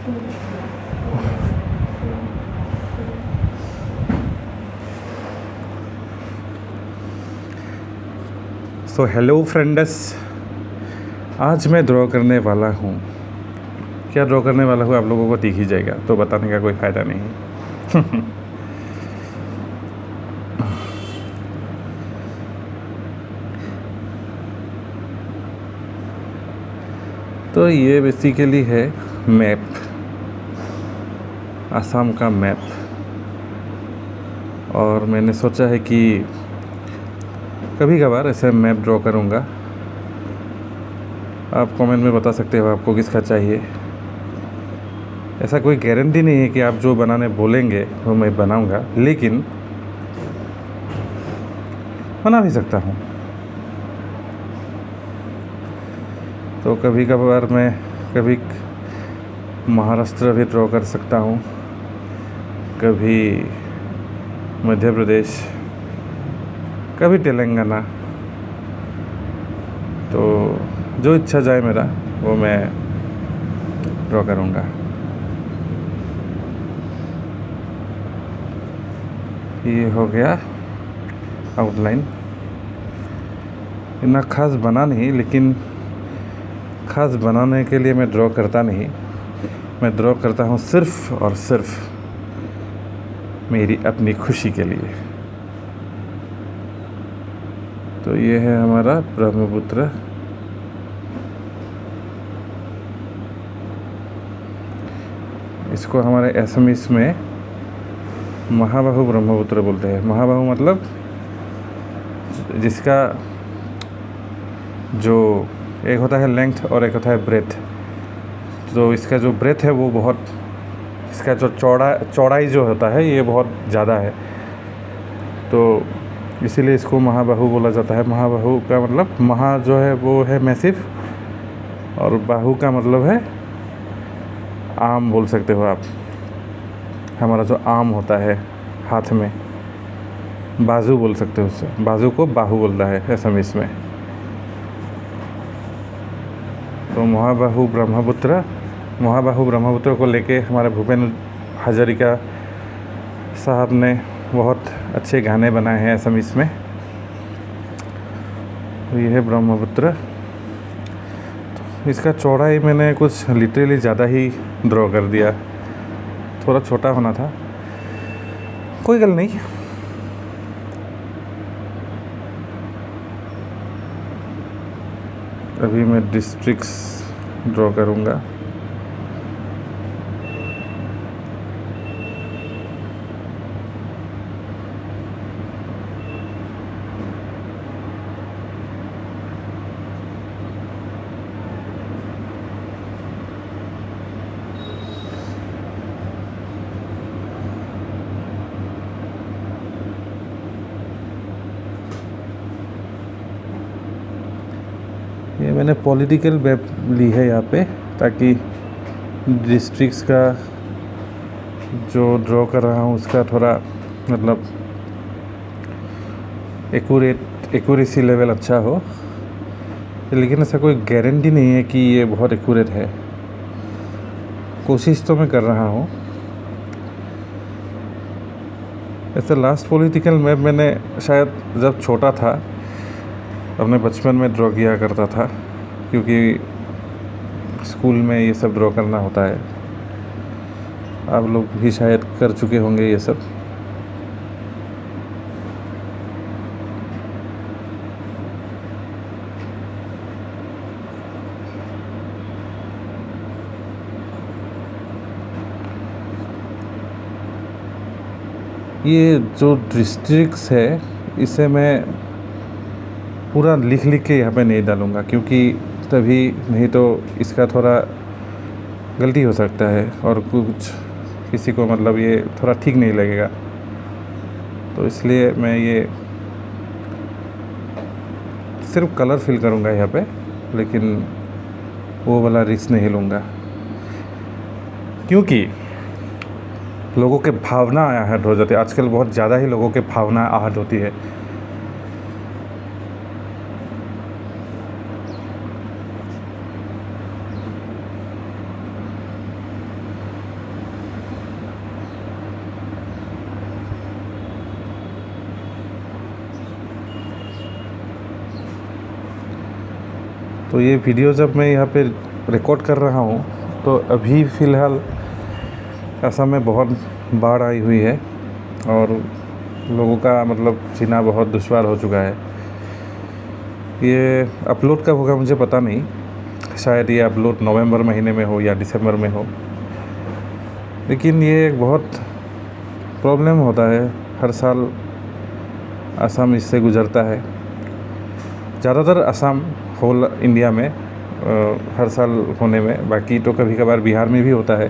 So hello friends, आज मैं draw करने वाला हूँ। क्या ड्रॉ करने वाला हूँ आप लोगों को दिख ही जाएगा, तो बताने का कोई फ़ायदा नहीं। तो ये बेसिकली है मैप, असम का मैप। और मैंने सोचा है कि कभी कभार ऐसे मैप ड्रॉ करूँगा। आप कमेंट में बता सकते हो आपको किसका चाहिए। ऐसा कोई गारंटी नहीं है कि आप जो बनाने बोलेंगे वो मैं बनाऊँगा, लेकिन बना भी सकता हूँ। तो कभी कभार मैं कभी महाराष्ट्र भी ड्रॉ कर सकता हूँ, कभी मध्य प्रदेश, कभी तेलंगाना। तो जो इच्छा जाए मेरा वो मैं ड्रॉ करूँगा। ये हो गया आउटलाइन। इतना खास बना नहीं, लेकिन खास बनाने के लिए मैं ड्रॉ करता नहीं। मैं ड्रॉ करता हूँ सिर्फ़ और सिर्फ मेरी अपनी खुशी के लिए। तो ये है हमारा ब्रह्मपुत्र। इसको हमारे असमीस में महाबाहु ब्रह्मपुत्र बोलते हैं। महाबाहु मतलब जिसका जो एक होता है लेंथ और एक होता है ब्रेथ। तो इसका जो ब्रेथ है वो बहुत, इसका जो चौड़ाई जो होता है ये बहुत ज़्यादा है, तो इसीलिए इसको महाबाहु बोला जाता है। महाबाहु का मतलब महा जो है वो है मैसिव, और बाहु का मतलब है आर्म बोल सकते हो आप। हमारा जो आर्म होता है हाथ में, बाजू बोल सकते हो उससे। बाजू को बाहु बोलता है असमीस में। तो महाबाहु ब्रह्मपुत्र को लेके हमारे भूपेन हजारिका साहब ने बहुत अच्छे गाने बनाए हैं असमीस में। तो ये है ब्रह्मपुत्र। तो इसका चौड़ाई मैंने कुछ लिटरली ज़्यादा ही ड्रॉ कर दिया, थोड़ा छोटा होना था, कोई गल नहीं। अभी मैं डिस्ट्रिक्ट्स ड्रॉ करूँगा। ये मैंने पॉलिटिकल मैप ली है यहाँ पे, ताकि डिस्ट्रिक्ट्स का जो ड्रॉ कर रहा हूँ उसका थोड़ा मतलब एक्यूरेसी लेवल अच्छा हो। लेकिन ऐसा कोई गारंटी नहीं है कि ये बहुत एक्यूरेट है। कोशिश तो मैं कर रहा हूँ। ऐसे लास्ट पॉलिटिकल मैप मैंने शायद जब छोटा था, अपने बचपन में ड्रॉ किया करता था, क्योंकि स्कूल में ये सब ड्रॉ करना होता है। आप लोग भी शायद कर चुके होंगे ये सब। ये जो डिस्ट्रिक्ट्स है इसे मैं पूरा लिख के यहाँ पे नहीं डालूँगा, क्योंकि तभी नहीं तो इसका थोड़ा गलती हो सकता है और कुछ किसी को मतलब ये थोड़ा ठीक नहीं लगेगा। तो इसलिए मैं ये सिर्फ कलर फिल करूँगा यहाँ पे, लेकिन वो वाला रिस्क नहीं लूँगा, क्योंकि लोगों के भावना आहत हो जाती है। आजकल बहुत ज़्यादा ही लोगों के भावना आहत होती है। तो ये वीडियो जब मैं यहाँ पे रिकॉर्ड कर रहा हूँ तो अभी फ़िलहाल असम में बहुत बाढ़ आई हुई है और लोगों का मतलब जीना बहुत दुश्वार हो चुका है। ये अपलोड कब होगा मुझे पता नहीं, शायद ये अपलोड नवंबर महीने में हो या दिसंबर में हो, लेकिन ये एक बहुत प्रॉब्लम होता है। हर साल असम इससे गुज़रता है, ज़्यादातर असम होल इंडिया में हर साल होने में, बाकी तो कभी कभार बिहार में भी होता है,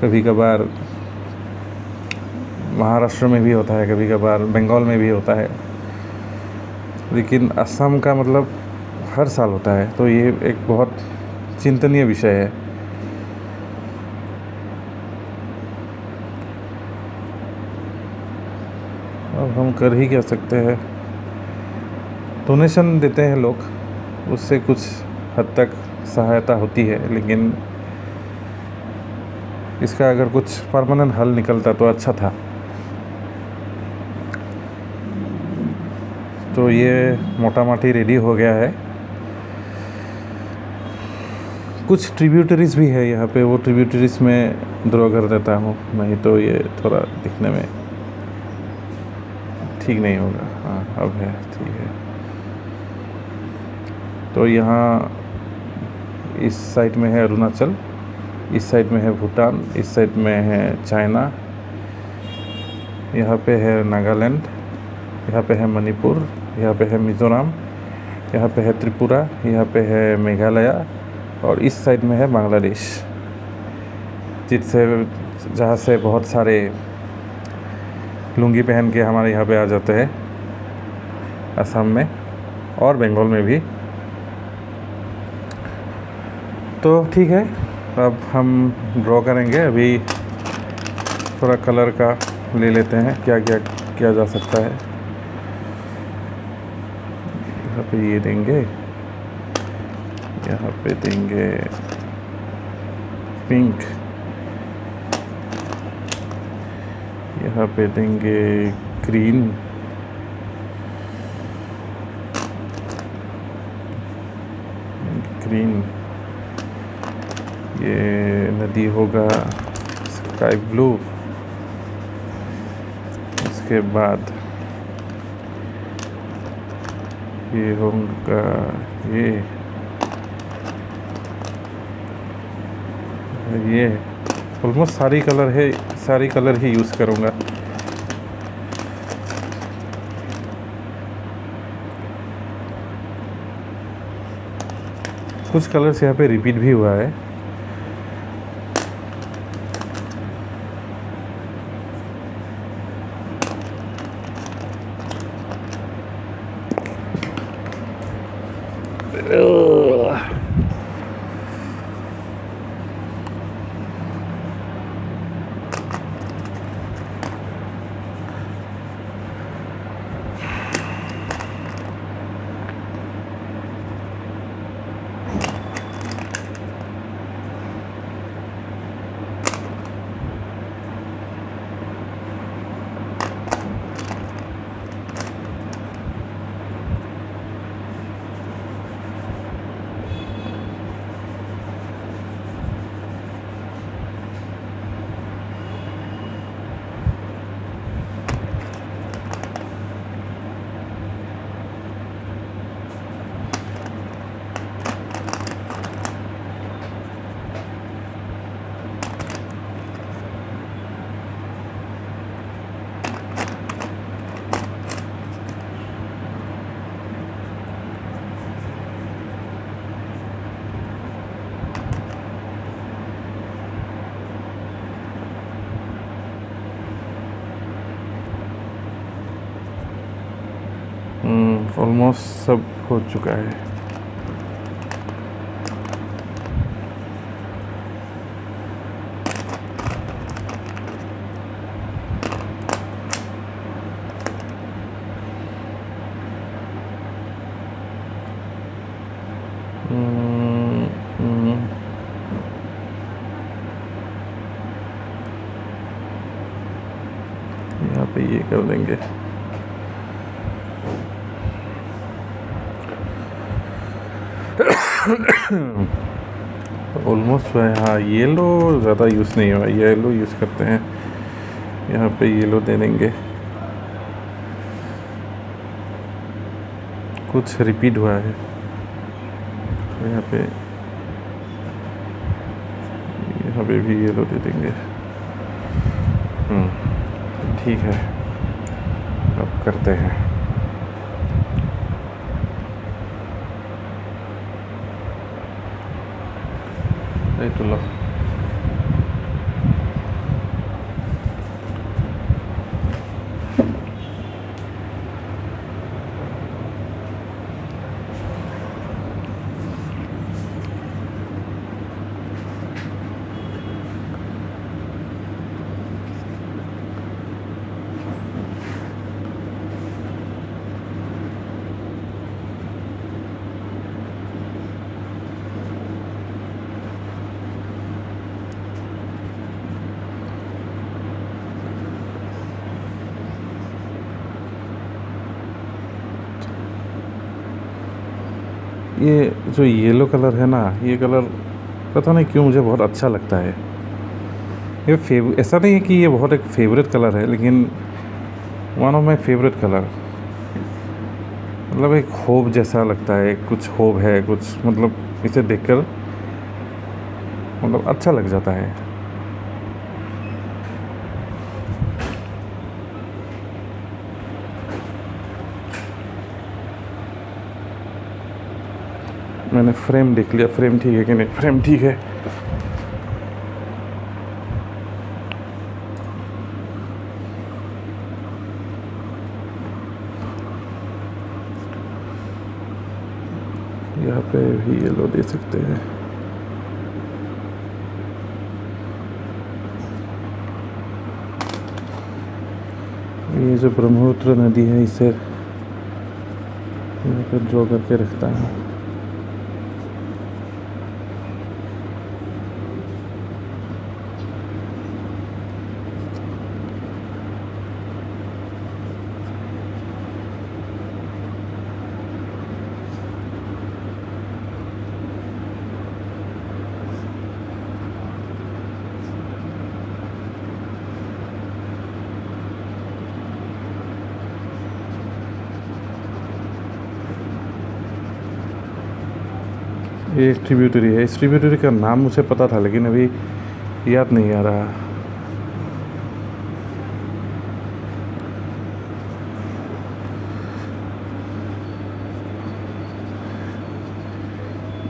कभी कभार महाराष्ट्र में भी होता है, कभी कभार बंगाल में भी होता है, लेकिन असम का मतलब हर साल होता है। तो ये एक बहुत चिंतनीय विषय है। अब हम कर ही क्या सकते हैं, डोनेशन देते हैं लोग, उससे कुछ हद तक सहायता होती है, लेकिन इसका अगर कुछ परमानेंट हल निकलता तो अच्छा था। तो ये मोटा माटी रेडी हो गया है। कुछ ट्रिब्यूटरीज भी है यहाँ पे, वो ट्रिब्यूटरीज में ड्रॉ कर देता हूँ, नहीं तो ये थोड़ा दिखने में ठीक नहीं होगा। हाँ अब है, ठीक है। तो यहाँ इस साइड में है अरुणाचल, इस साइड में है भूटान, इस साइड में है चाइना, यहाँ पे है नागालैंड, यहाँ पे है मणिपुर, यहाँ पे है मिज़ोरम, यहाँ पे है त्रिपुरा, यहाँ पे है मेघालय और इस साइड में है बांग्लादेश, जहाँ से बहुत सारे लुंगी पहन के हमारे यहाँ पे आ जाते हैं असम में और बंगाल में भी। तो ठीक है, अब हम ड्रॉ करेंगे। अभी थोड़ा कलर का ले लेते हैं, क्या क्या किया जा सकता है। यहाँ पे ये देंगे, यहाँ पे देंगे पिंक, यहाँ पे देंगे ग्रीन, ये नदी होगा स्काई ब्लू, उसके बाद ये होगा ये ऑलमोस्ट सारी कलर है, सारी कलर ही यूज़ करूँगा। कुछ कलर्स यहाँ पे रिपीट भी हुआ है। ऑलमोस्ट सब हो चुका है। यहाँ पे ये कर देंगे। ऑलमोस्ट है। हाँ, येलो ज़्यादा यूज़ नहीं हुआ, येलो यूज़ करते हैं। यहाँ पे येलो दे देंगे। कुछ रिपीट हुआ है तो यहाँ पे भी येलो दे देंगे। ठीक है, अब करते हैं। तो लो, ये जो येलो कलर है ना, ये कलर पता नहीं क्यों मुझे बहुत अच्छा लगता है। ये ऐसा नहीं है कि ये बहुत एक फेवरेट कलर है, लेकिन one of my favourite colour. मतलब एक होप जैसा लगता है, कुछ होप है, कुछ मतलब इसे देखकर मतलब अच्छा लग जाता है। मैंने फ्रेम देख लिया, फ्रेम ठीक है कि नहीं। फ्रेम ठीक है। यहाँ पे भी येलो दे सकते हैं। ये जो ब्रह्मपुत्र नदी है, इसे यहाँ पे ड्रॉ करके रखता है। ये ट्रिब्यूटरी है। इस ट्रिब्यूटरी का नाम मुझे पता था, लेकिन अभी याद नहीं आ रहा।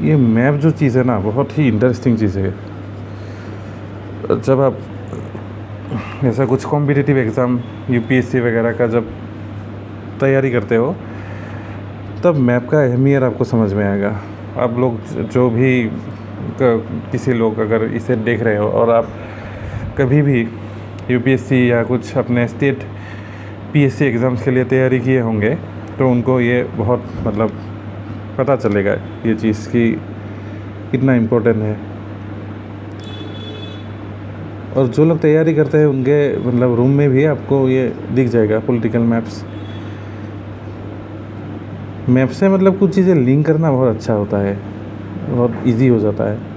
ये मैप जो चीज़ है ना, बहुत ही इंटरेस्टिंग चीज़ है। जब आप ऐसा कुछ कॉम्पिटिटिव एग्ज़ाम यूपीएससी वगैरह का जब तैयारी करते हो, तब मैप का अहमियत आपको समझ में आएगा। आप लोग जो भी किसी लोग अगर इसे देख रहे हो और आप कभी भी यूपीएससी या कुछ अपने स्टेट पीएससी एग्ज़ाम्स के लिए तैयारी किए होंगे, तो उनको ये बहुत मतलब पता चलेगा ये चीज़ कि कितना इम्पोर्टेंट है। और जो लोग तैयारी करते हैं उनके मतलब रूम में भी आपको ये दिख जाएगा पॉलिटिकल मैप्स। मैप से मतलब कुछ चीज़ें लिंक करना बहुत अच्छा होता है, बहुत इजी हो जाता है।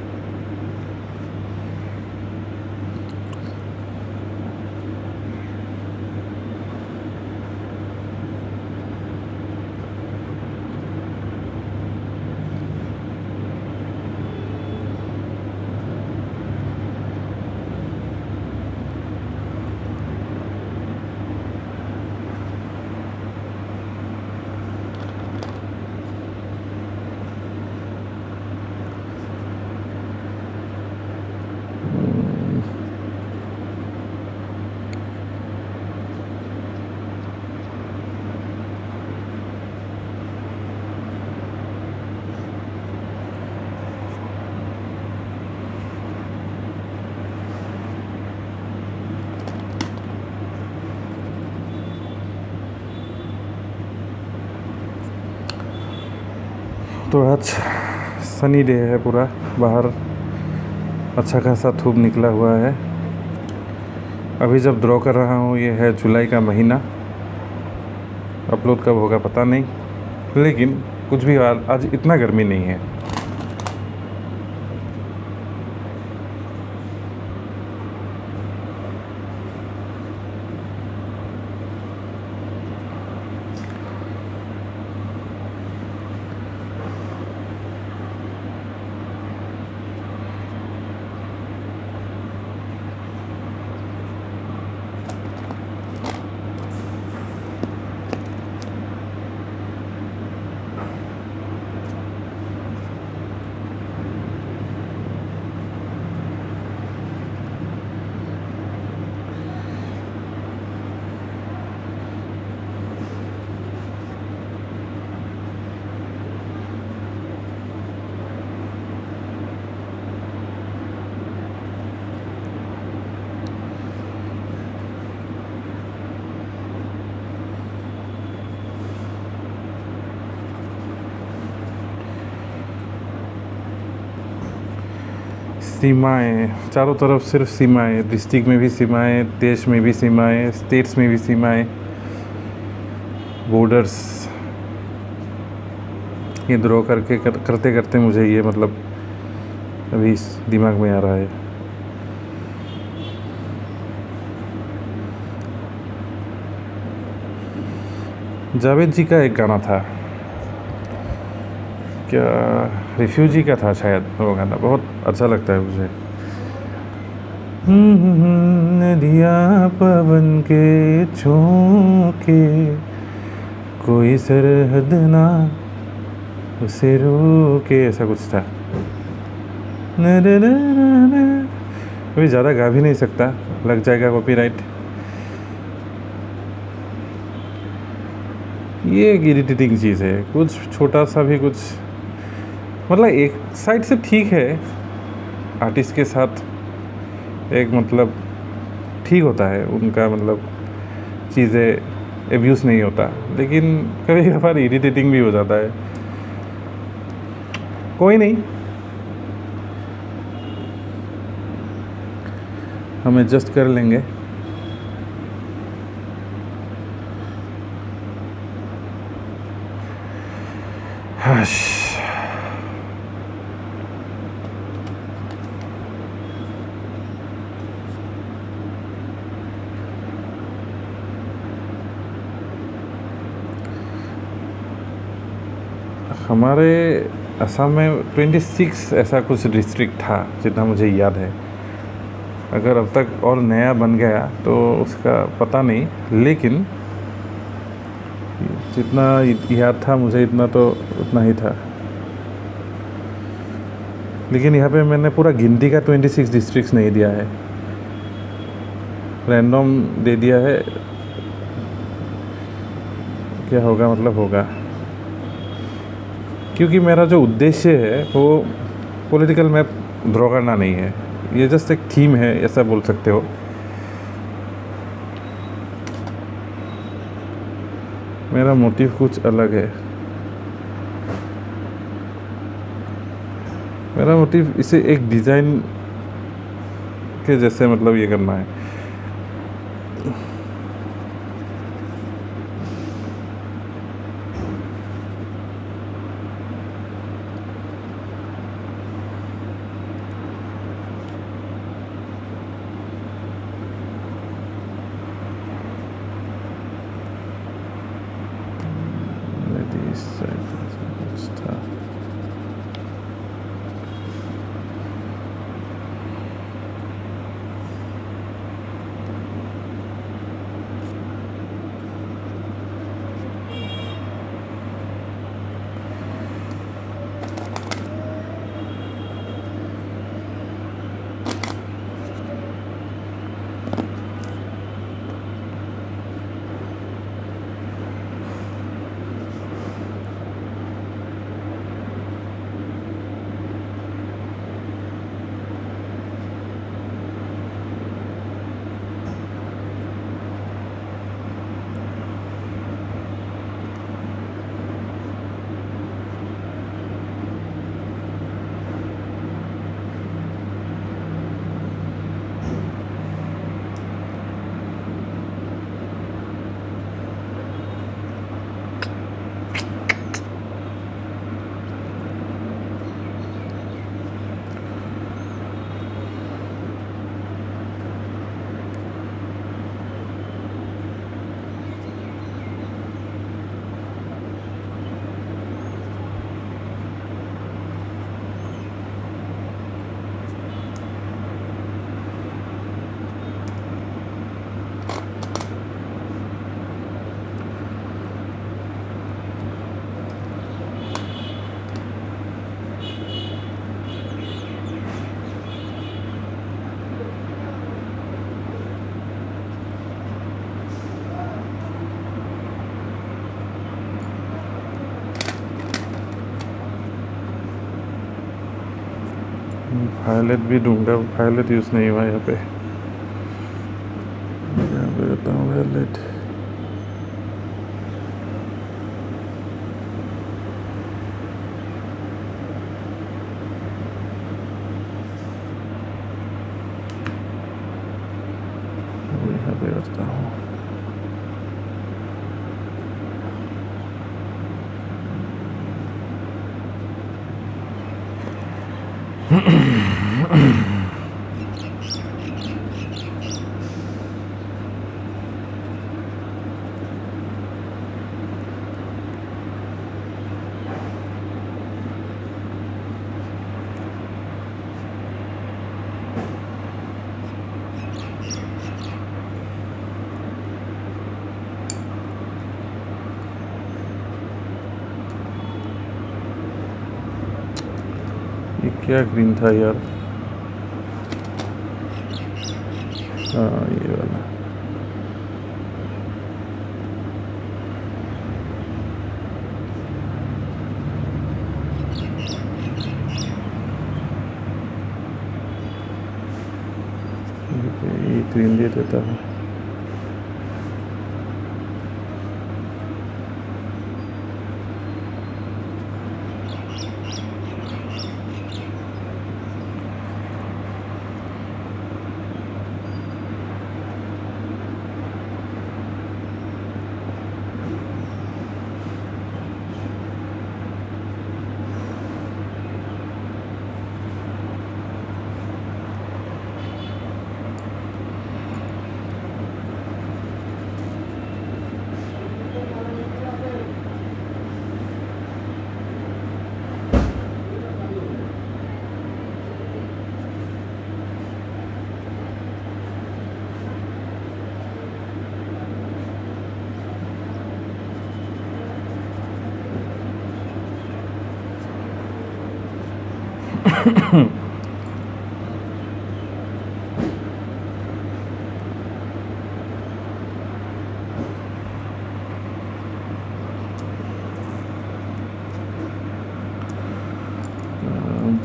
तो आज सनी डे है पूरा, बाहर अच्छा खासा धूप निकला हुआ है। अभी जब ड्रॉ कर रहा हूँ ये है जुलाई का महीना। अपलोड कब होगा पता नहीं, लेकिन कुछ भी आज इतना गर्मी नहीं है। सीमाएं, चारों तरफ सिर्फ सीमाएं, डिस्ट्रिक्ट में भी सीमाएं, देश में भी सीमाएं, स्टेट्स में भी सीमाएं, बॉर्डर्स। ये ड्रॉ करते करते मुझे ये मतलब अभी दिमाग में आ रहा है। जावेद जी का एक गाना था, क्या रिफ्यूजी का था शायद, वो गाना बहुत अच्छा लगता है मुझे। नदियाँ पवन के झोंके, कोई सरहद ना उसे रोके, ऐसा कुछ था। अभी ज़्यादा गा भी नहीं सकता, लग जाएगा कॉपीराइट। ये एक इरिटेटिंग चीज़ है, कुछ छोटा सा भी कुछ मतलब एक साइड से ठीक है, आर्टिस्ट के साथ एक मतलब ठीक होता है उनका, मतलब चीज़ें एब्यूज़ नहीं होता, लेकिन कभी कभार इरिटेटिंग भी हो जाता है। कोई नहीं, हम एडजस्ट कर लेंगे। हश। हमारे असम में 26 ऐसा कुछ डिस्ट्रिक्ट था जितना मुझे याद है। अगर अब तक और नया बन गया तो उसका पता नहीं, लेकिन जितना याद था मुझे इतना तो उतना ही था। लेकिन यहाँ पे मैंने पूरा गिनती का 26 डिस्ट्रिक्ट्स नहीं दिया है, रैंडम दे दिया है। क्या होगा मतलब होगा, क्योंकि मेरा जो उद्देश्य है वो पॉलिटिकल मैप ड्रॉ करना नहीं है, ये जस्ट एक थीम है, ऐसा बोल सकते हो। मेरा मोटिव कुछ अलग है। मेरा मोटिव इसे एक डिज़ाइन के जैसे मतलब ये करना है। इस साइड कुछ था। वायलेट भी दूंगा, वायलेट यूज़ नहीं हुआ यहाँ पे होता हूँ वायलेट। फेरता हूँ। ये क्या ग्रीन था यार? हाँ ये वाला। ये ग्रीन दे देता है।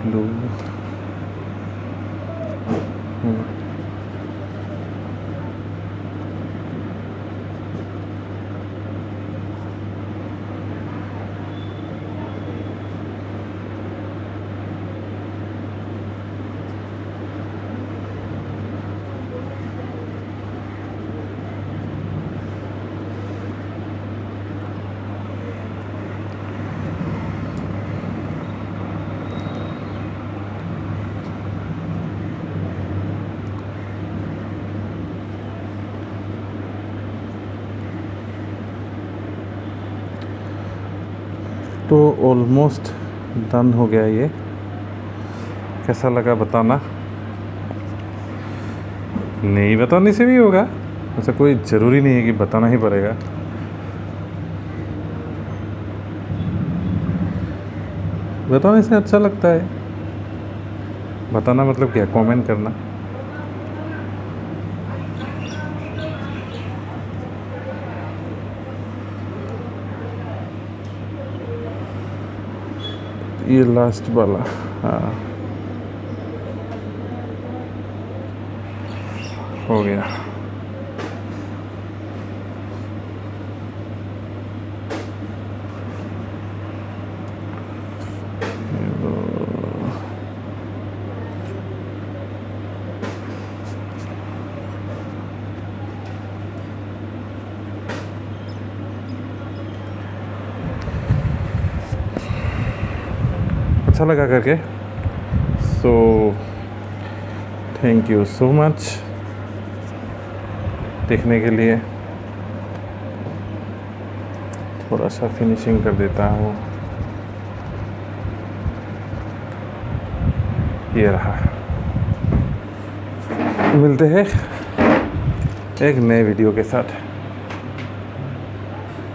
ब्लू। तो ऑलमोस्ट डन हो गया ये। कैसा लगा बताना। नहीं बताने से भी होगा, ऐसा कोई ज़रूरी नहीं है कि बताना ही पड़ेगा। बताने से अच्छा लगता है। बताना मतलब क्या? कमेंट करना। ये लास्ट वाला, हाँ हो गया। अच्छा लगा करके। So thank you so much देखने के लिए। थोड़ा सा फिनिशिंग कर देता हूँ। ये रहा। मिलते हैं एक नए वीडियो के साथ।